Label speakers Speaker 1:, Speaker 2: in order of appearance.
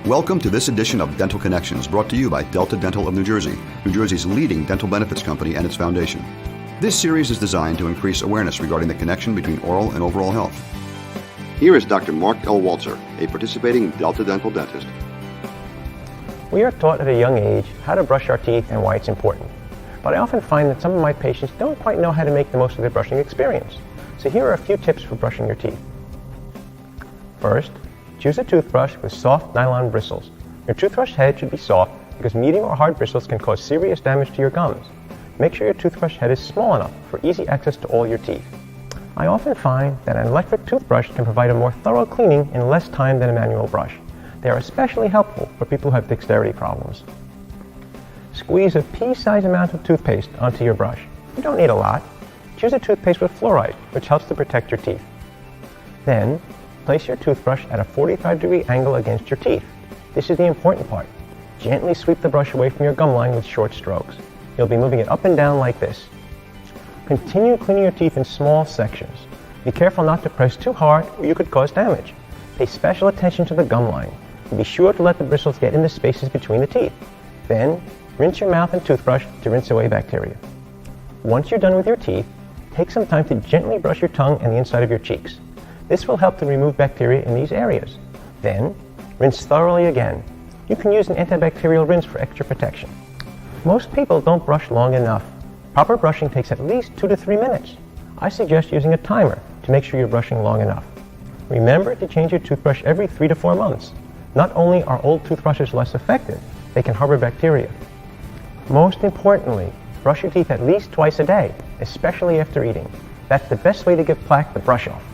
Speaker 1: Welcome to this edition of Dental Connections, brought to you by Delta Dental of New Jersey, New Jersey's leading dental benefits company and its foundation. This series is designed to increase awareness regarding the connection between oral and overall health. Here is Dr. Mark L. Walzer, a participating Delta Dental dentist.
Speaker 2: We are taught at a young age how to brush our teeth and why it's important. But I often find that some of my patients don't quite know how to make the most of their brushing experience. So here are a few tips for brushing your teeth. First, choose a toothbrush with soft nylon bristles. Your toothbrush head should be soft because medium or hard bristles can cause serious damage to your gums. Make sure your toothbrush head is small enough for easy access to all your teeth. I often find that an electric toothbrush can provide a more thorough cleaning in less time than a manual brush. They are especially helpful for people who have dexterity problems. Squeeze a pea-sized amount of toothpaste onto your brush. You don't need a lot. Choose a toothpaste with fluoride, which helps to protect your teeth. Then, place your toothbrush at a 45-degree angle against your teeth. This is the important part. Gently sweep the brush away from your gum line with short strokes. You'll be moving it up and down like this. Continue cleaning your teeth in small sections. Be careful not to press too hard or you could cause damage. Pay special attention to the gum line and be sure to let the bristles get in the spaces between the teeth. Then, rinse your mouth and toothbrush to rinse away bacteria. Once you're done with your teeth, take some time to gently brush your tongue and the inside of your cheeks. This will help to remove bacteria in these areas. Then, rinse thoroughly again. You can use an antibacterial rinse for extra protection. Most people don't brush long enough. Proper brushing takes at least 2 to 3 minutes. I suggest using a timer to make sure you're brushing long enough. Remember to change your toothbrush every 3 to 4 months. Not only are old toothbrushes less effective, they can harbor bacteria. Most importantly, brush your teeth at least twice a day, especially after eating. That's the best way to give plaque the brush off.